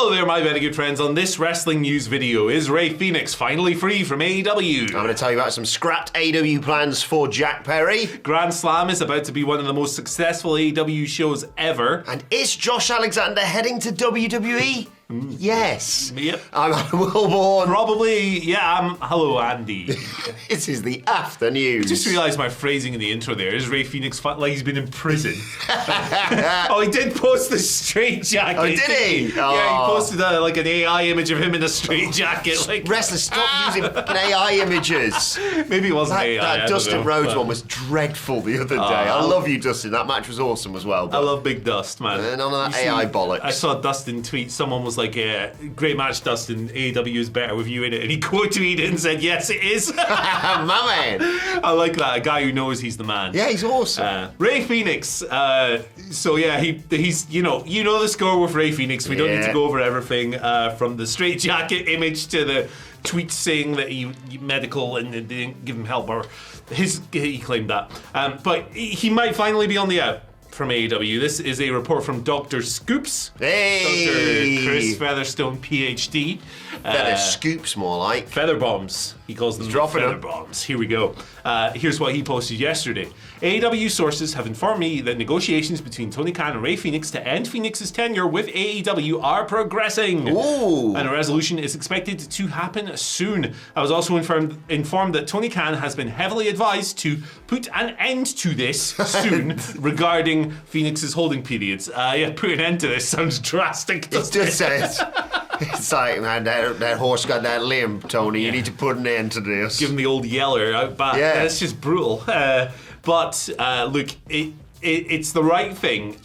Hello there, my very good friends. On this wrestling news video, is Rey Fenix finally free from AEW? I'm going to tell you about some scrapped AEW plans for Jack Perry. Grand Slam is about to be one of the most successful AEW shows ever. And is Josh Alexander heading to WWE? Yes. Yep. I'm Adam Wilborn. Probably, yeah, hello, Andy. This is the after news. I just realised my phrasing in the intro there. Is Rey Fenix like he's been in prison? Oh, he did post the straight jacket. Oh, did he? Yeah, he posted like an AI image of him in a straight jacket. Like, wrestlers, stop using fucking AI images. Maybe it wasn't AI. That Dustin Rhodes one was dreadful the other day. I love you, Dustin. That match was awesome as well. I love Big Dust, man. None of that AI bollocks. I saw Dustin tweet. Someone was like, great match, Dustin. AEW is better with you in it. And he quote-tweeted and said, yes, it is. My man. I like that. A guy who knows he's the man. Yeah, he's awesome. Rey Fenix. So yeah, he's you know the score with Rey Fenix. We don't need to go over everything from the straight jacket image to the tweet saying that he medical and they didn't give him help, or he claimed that. But he might finally be on the out from AEW. This is a report from Dr. Scoops. Hey! Dr. Chris Featherstone, PhD. Feather Scoops, more like. Feather bombs. He calls them feather bombs. Here we go. Here's what he posted yesterday. AEW sources have informed me that negotiations between Tony Khan and Rey Fenix to end Fenix's tenure with AEW are progressing. Ooh. And a resolution is expected to happen soon. I was also informed that Tony Khan has been heavily advised to put an end to this soon regarding Phoenix's holding periods. Put an end to this sounds drastic. It just says, it's like, man, that horse got that limb, Tony. You need to put an end to this. Give him the old yeller out back. Yeah. It's just brutal. But look, it's the right thing.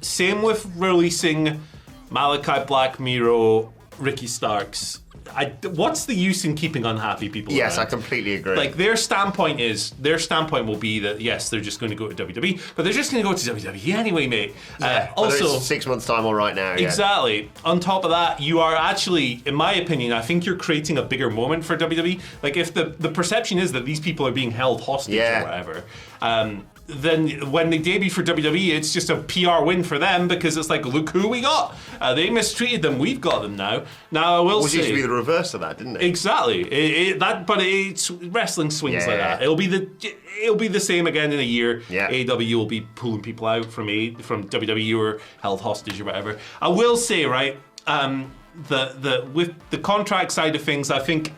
Same with releasing Malachi Black, Miro, Ricky Starks. What's the use in keeping unhappy people? Yes, around? I completely agree. Like their standpoint will be that yes, they're just going to go to WWE, but they're just going to go to WWE anyway, mate. Also, it's 6 months' time or right now. Exactly. On top of that, you are actually, in my opinion, I think you're creating a bigger moment for WWE. Like if the perception is that these people are being held hostage or whatever. Then when they debut for WWE, it's just a PR win for them because it's like, look who we got. They mistreated them, we've got them now. Now I will say, used to be the reverse of that, didn't it? Exactly. But it's wrestling swings like that. It'll be the same again in a year. Yeah. AEW will be pulling people out from WWE or held hostage or whatever. I will say, right, with the contract side of things, I think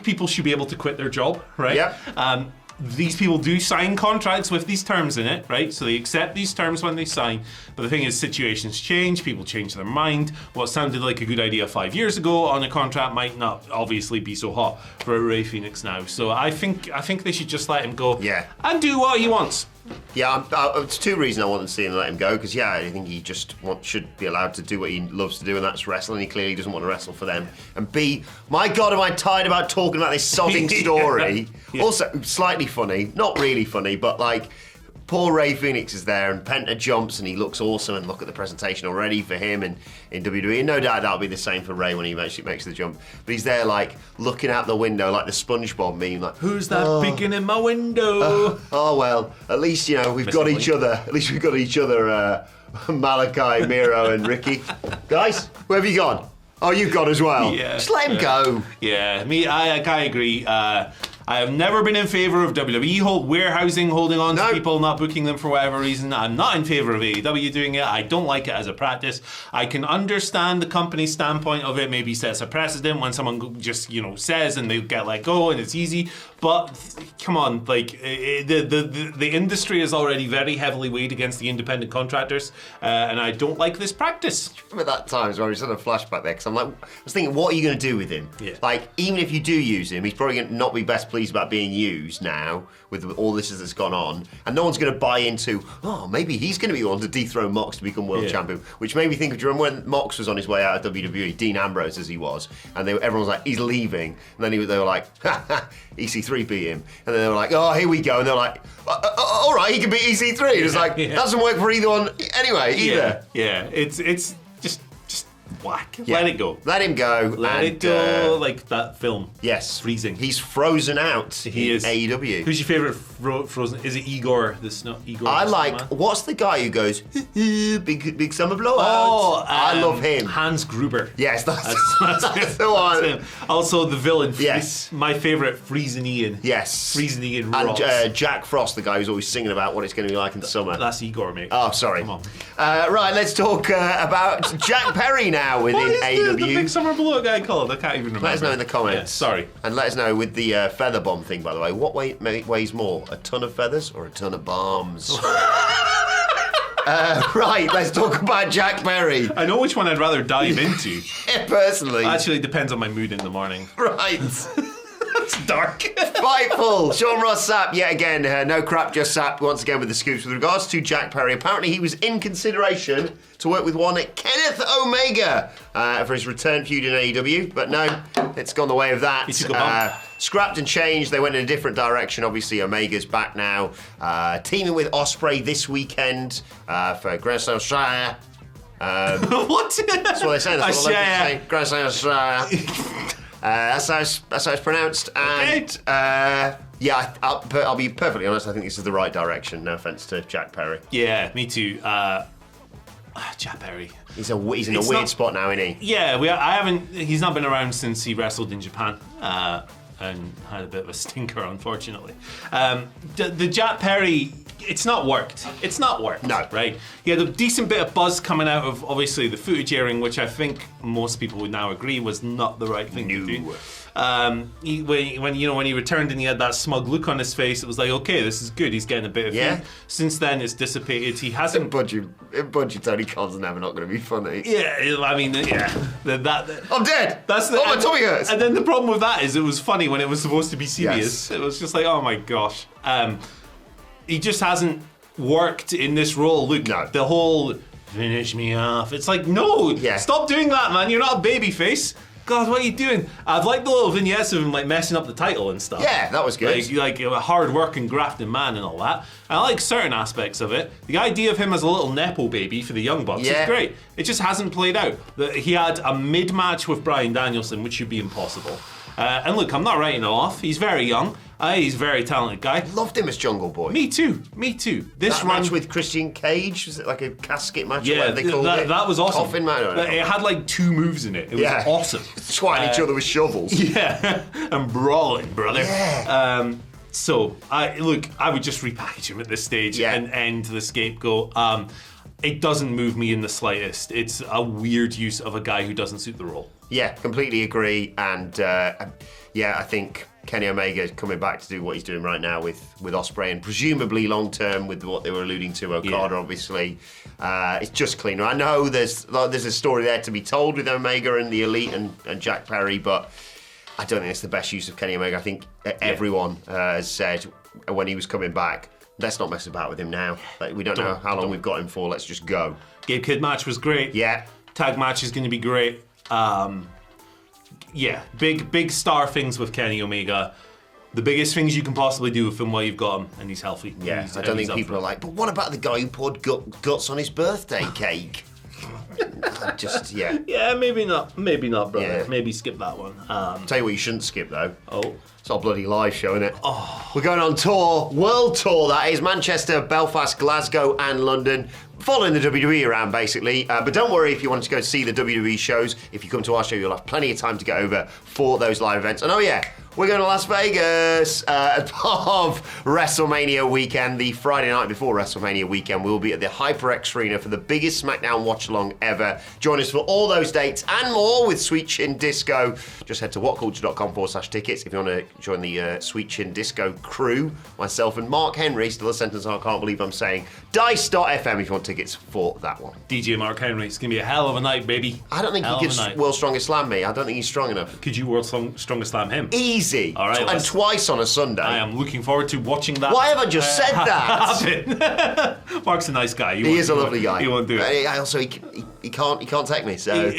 people should be able to quit their job, right? Yeah. These people do sign contracts with these terms in it, right? So they accept these terms when they sign. But the thing is, situations change, people change their mind. What sounded like a good idea 5 years ago on a contract might not obviously be so hot for Rey Fenix now. So I think they should just let him go and do what he wants. Yeah, it's two reasons I want to see him let him go, because I think he just should be allowed to do what he loves to do, and that's wrestling. He clearly doesn't want to wrestle for them. And B, my God, am I tired about talking about this sodding story. Also, slightly funny, not really funny, but like, poor Rey Fenix is there, and Penta jumps, and he looks awesome, and look at the presentation already for him in WWE. And no doubt that'll be the same for Rey when he actually makes the jump. But he's there, like, looking out the window, like the SpongeBob meme, like, who's that peeking in my window? Well, at least, we've got each other. At least we've got each other, Malachi, Miro, and Ricky. Guys, where have you gone? Oh, you've gone as well. Yeah, just let him go. Yeah, I agree. I have never been in favour of WWE holding on to people, not booking them for whatever reason. I'm not in favour of AEW doing it. I don't like it as a practice. I can understand the company's standpoint of it. Maybe sets a precedent when someone just says and they get let go and it's easy. But come on, like the industry is already very heavily weighed against the independent contractors, and I don't like this practice. Remember that times where we had a flashback there, because I was thinking, what are you going to do with him? Yeah. Like, even if you do use him, he's probably going to not be best pleased about being used now with all this that's gone on, and no one's going to buy into, maybe he's going to be the one to dethrone Mox to become world champion, which made me think of, do you remember when Mox was on his way out of WWE, Dean Ambrose as he was, and everyone was like, he's leaving, and then they were like, EC3 beat him, and then they were like, oh, here we go, and they're like, all right, he can beat EC3, and it's like, that doesn't work for either one anyway, either. Yeah, it's just whack. Yeah. Let it go. Let him go. Let it go, like that film. Yes. Freezing. He's frozen out He in is. AEW. Who's your favourite Frozen? Is it Igor? Igor. I the like, Snowman? what's the guy who goes, big summer blowout? Oh, I love him. Hans Gruber. Yes, that's That's the one. him. Also, the villain. Yes. My favourite, Freezing Ian. Yes. Freezing Ian And rocks. Jack Frost, the guy who's always singing about what it's going to be like in the summer. That's Igor, mate. Oh, sorry. Come on. Right, let's talk about Jack Perry now within What is AEW. the big summer blowout guy called? I can't even remember. Let us know in the comments. Yeah, sorry. And let us know with the feather bomb thing, by the way. What weighs more, a ton of feathers or a ton of bombs? Right, let's talk about Jack Perry. I know which one I'd rather dive into. Personally. Actually, it depends on my mood in the morning. Right. It's dark. Fightful. Sean Ross Sapp, yet again, no crap, just Sapp, once again with the scoops. With regards to Jack Perry, apparently he was in consideration to work with one Kenneth Omega for his return feud in AEW, but no, it's gone the way of that. He took a bump. Scrapped and changed. They went in a different direction. Obviously, Omega's back now, teaming with Ospreay this weekend for Grand Slam Australia. What? That's what they say. That's what Australia. they say. Grand Slam Australia. That's how it's pronounced. And yeah, I'll be perfectly honest. I think this is the right direction. No offense to Jack Perry. Yeah, me too. Jack Perry. He's in a weird not- spot now, isn't he? Yeah, he's not been around since he wrestled in Japan. And had a bit of a stinker, unfortunately. The Jack Perry, it's not worked. It's not worked. No. Right? He had a decent bit of buzz coming out of, obviously, the footage airing, which I think most people would now agree was not the right thing to do. When he returned and he had that smug look on his face, it was like, okay, this is good. He's getting a bit of heat. Since then, it's dissipated. He hasn't. Budgie Tony Khan's never not going to be funny. Yeah, I mean, yeah. I'm dead. That's my tummy hurts. And then the problem with that is it was funny when it was supposed to be serious. Yes. It was just like, oh my gosh. He just hasn't worked in this role. Look, No. the whole finish me off. It's like, no, stop doing that, man. You're not a babyface. God, what are you doing? I've liked the little vignettes of him like messing up the title and stuff. Yeah, that was good. Like a hard-working, grafting man and all that. I like certain aspects of it. The idea of him as a little nepo baby for the Young Bucks is great. It just hasn't played out. He had a mid-match with Bryan Danielson, which should be impossible. And look, I'm not writing him off. He's very young. He's a very talented guy. Loved him as Jungle Boy. Me too. This Match with Christian Cage, was it like a casket match? or yeah, whatever they called it? that was awesome. Coffin match. I don't know. It had like 2 moves in it. It was awesome. Swatting each other with shovels. Yeah, and brawling, brother. Yeah. So I would just repackage him at this stage and end the scapegoat. It doesn't move me in the slightest. It's a weird use of a guy who doesn't suit the role. Yeah, completely agree. And I think Kenny Omega is coming back to do what he's doing right now with Ospreay, and presumably long term with what they were alluding to, Okada, obviously. It's just cleaner. I know there's a story there to be told with Omega and the Elite and Jack Perry, but I don't think it's the best use of Kenny Omega. I think everyone has said when he was coming back, let's not mess about with him now. Like, we don't know how long we've got him for. Let's just go. Gabe Kidd match was great. Yeah. Tag match is going to be great. Big star things with Kenny Omega. The biggest things you can possibly do with him while you've got him, and he's healthy. Yeah, I don't think people are like, but what about the guy who poured guts on his birthday cake? Yeah, maybe not, brother. Yeah. Maybe skip that one. Tell you what you shouldn't skip, though. Oh. It's our bloody live show, isn't it? Oh. We're going on tour, world tour, that is, Manchester, Belfast, Glasgow, and London. Following the WWE around, basically. But don't worry if you want to go see the WWE shows. If you come to our show, you'll have plenty of time to get over for those live events. And we're going to Las Vegas as part of WrestleMania weekend. The Friday night before WrestleMania weekend, we'll be at the HyperX Arena for the biggest SmackDown watch-along ever. Join us for all those dates and more with Sweet Chin Disco. Just head to whatculture.com/tickets if you want to join the Sweet Chin Disco crew. Myself and Mark Henry, still a sentence I can't believe I'm saying. Dice.fm if you want tickets for that one. DJ Mark Henry, it's going to be a hell of a night, baby. I don't think he could World's Strongest Slam me. I don't think he's strong enough. Could you World's Strongest Slam him? Easy. All right, and twice on a Sunday. I am looking forward to watching that. Why have I just said that? Mark's a nice guy. He is a lovely guy. He won't do it. Also, he can't take me, so...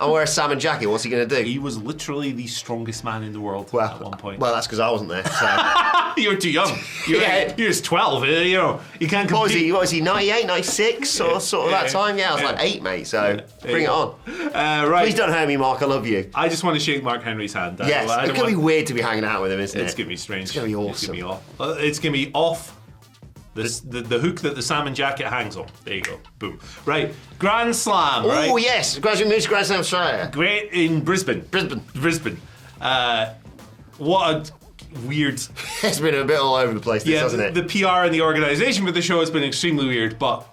I'll wear a salmon jacket. What's he going to do? He was literally the strongest man in the world at one point. Well, that's because I wasn't there. So. You were too young. You're just 12. You know, you can't compete. What was he? 98, 96, or sort of that time? Yeah, I was like 8, mate. So bring it on. Right. Please don't hurt me, Mark. I love you. I just want to shake Mark Henry's hand. Yes, it's gonna be weird to be hanging out with him, isn't it? It's gonna be strange. It's gonna be awesome. It's gonna be off. The hook that the salmon jacket hangs on. There you go. Boom. Right. Grand Slam. Oh, yes. Grand Slam Australia. Great in Brisbane. Brisbane. What a weird... It's been a bit all over the place, hasn't it? The PR and the organisation for the show has been extremely weird, but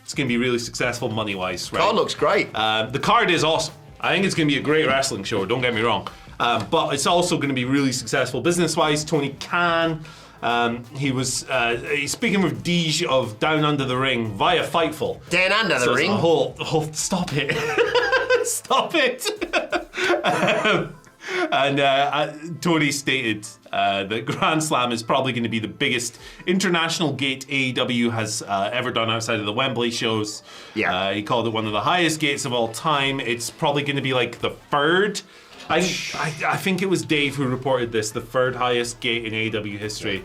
it's going to be really successful money-wise. Right? Card looks great. The card is awesome. I think it's going to be a great wrestling show, don't get me wrong. But it's also going to be really successful business-wise. Tony Khan... he's speaking with Deej of Down Under the Ring via Fightful. Down Under the Ring? Stop it. Stop it. Tony stated that Grand Slam is probably going to be the biggest international gate AEW has ever done outside of the Wembley shows. Yeah. He called it one of the highest gates of all time. It's probably going to be like the third. I think it was Dave who reported this, the third highest gate in AEW history,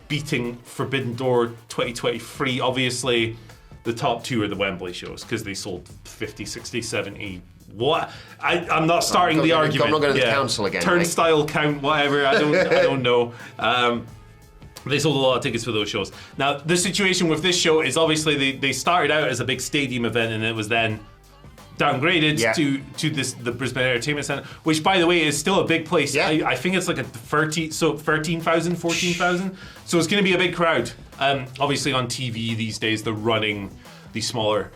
beating Forbidden Door 2023. Obviously, the top two are the Wembley shows because they sold 50, 60, 70. What? I'm not starting the argument. I'm not going to the council again. Turnstile count, whatever. I don't know. They sold a lot of tickets for those shows. Now, the situation with this show is obviously they started out as a big stadium event and it was then downgraded to the Brisbane Entertainment Centre, which, by the way, is still a big place. Yeah. I think it's like 13,000, 14,000. So it's going to be a big crowd. Obviously, on TV these days, they're running these smaller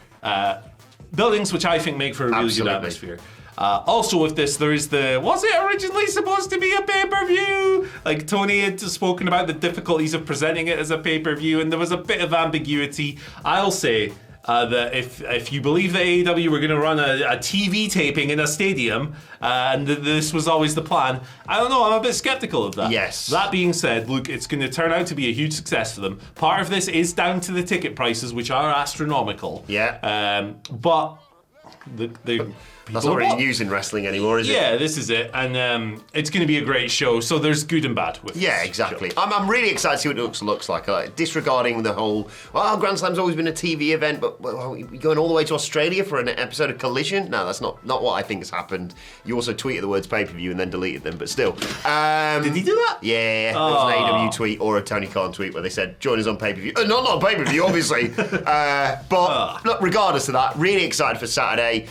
buildings, which I think make for a really good atmosphere. Also with this, there is was it originally supposed to be a pay-per-view? Like Tony had spoken about the difficulties of presenting it as a pay-per-view, and there was a bit of ambiguity. I'll say that if you believe that AEW were going to run a TV taping in a stadium, and this was always the plan, I don't know, I'm a bit skeptical of that. Yes. That being said, look, it's going to turn out to be a huge success for them. Part of this is down to the ticket prices, which are astronomical. Yeah. But that's not really news in wrestling anymore, is it? Yeah, this is it, and it's going to be a great show. So there's good and bad with Yeah, exactly. I'm really excited to see what it looks like. Disregarding the whole, Grand Slam's always been a TV event, but we're going all the way to Australia for an episode of Collision? No, that's not what I think has happened. You also tweeted the words pay-per-view and then deleted them, but still. Did he do that? Yeah, there was an AEW tweet or a Tony Khan tweet where they said, join us on pay-per-view. Not pay-per-view, obviously. But look, regardless of that, really excited for Saturday.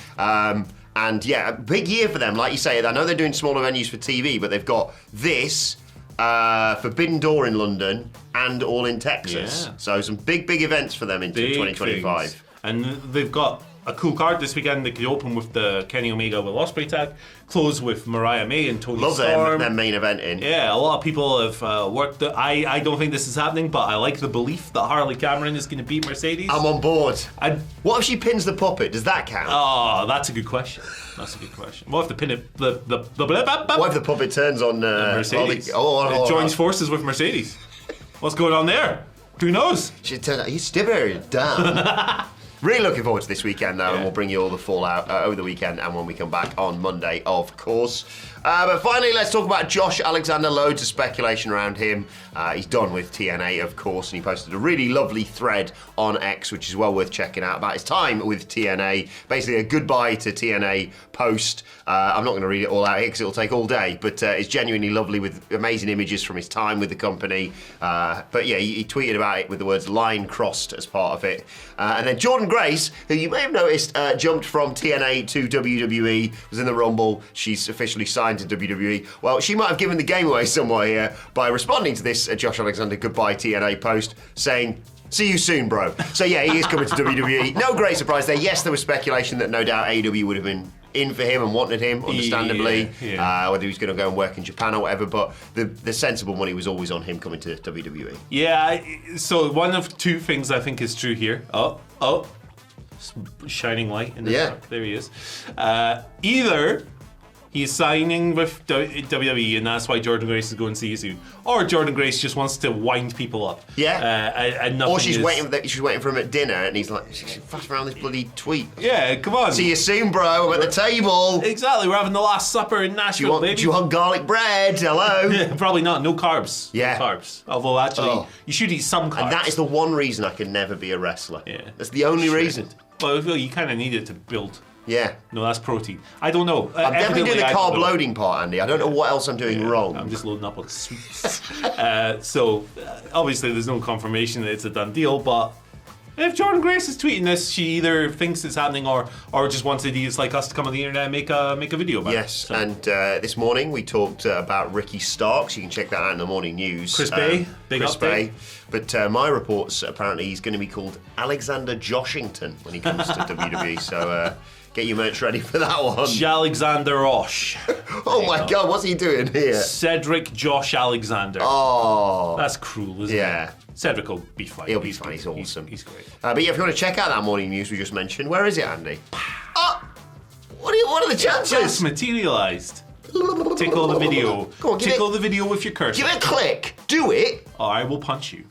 And yeah, a big year for them, like you say. I know they're doing smaller venues for TV, but they've got this, Forbidden Door in London, and All in Texas. Yeah. So some big events for them in 2025. Things. And they've got a cool card this weekend. They could open with the Kenny Omega Will Ospreay tag, close with Mariah May and Toni Storm. Love their main event in. Yeah, a lot of people have worked. I don't think this is happening, but I like the belief that Harley Cameron is going to beat Mercedes. I'm on board. What if she pins the puppet? Does that count? Oh, that's a good question. What if the pin it? What if the puppet turns on Mercedes? It joins forces with Mercedes. What's going on there? Who knows? She turns out he's still down. Really looking forward to this weekend, though, and we'll bring you all the fallout over the weekend and when we come back on Monday, of course. But finally, let's talk about Josh Alexander. Loads of speculation around him. He's done with TNA, of course, and he posted a really lovely thread on X, which is well worth checking out, about his time with TNA. Basically, a goodbye to TNA post. I'm not going to read it all out here because it'll take all day, but it's genuinely lovely with amazing images from his time with the company. But yeah, he tweeted about it with the words line crossed as part of it. And then Jordan Grace, who you may have noticed jumped from TNA to WWE, was in the Rumble. She's officially signed to WWE. Well, she might have given the game away somewhere here by responding to this Josh Alexander goodbye TNA post, saying, "See you soon, bro." So yeah, he is coming to WWE. No great surprise there. Yes, there was speculation that no doubt AEW would have been in for him and wanted him, understandably, whether he was going to go and work in Japan or whatever, but the sensible money was always on him coming to WWE. Yeah, so one of two things I think is true here. Shining light in the dark. There he is. Either He's signing with WWE, and that's why Jordan Grace is going to see you soon. Or Jordan Grace just wants to wind people up. Yeah. And nothing Or she's waiting for him at dinner, and he's like, she's fast around this bloody tweet. Yeah, come on. See you soon, bro. I'm at the table. Exactly. We're having the Last Supper in Nashville, baby. Do you want garlic bread? Hello. Probably not. No carbs. Yeah. No carbs. Although actually, you should eat some carbs. And that is the one reason I can never be a wrestler. Yeah. That's the only reason. Well, I feel you kind of need it to build. Yeah. No, that's protein. I don't know. I'm definitely doing the carb loading. loading part, Andy. I don't know what else I'm doing wrong. I'm just loading up on sweets. So, obviously, there's no confirmation that it's a done deal, but if Jordan Grace is tweeting this, she either thinks it's happening or just wants idiots like us to come on the internet and make a video about it. Yes, so. And this morning we talked about Ricky Starks. You can check that out in the morning news. Chris Bay, big Chris update. Bay. But my reports, apparently he's going to be called Alexander Joshington when he comes to WWE. So get your merch ready for that one. Alexander Roche. Oh my God, what's he doing here? Cedric Josh Alexander. Oh. That's cruel, isn't it? Yeah. Cedric will be fine. He'll be fine, he's awesome. He's great. But yeah, if you want to check out that morning news we just mentioned, where is it, Andy? Oh! What are the chances? Just materialised. Tickle the video. Go on, Tickle the video with your cursor. Give it a click. Do it. Or I will punch you.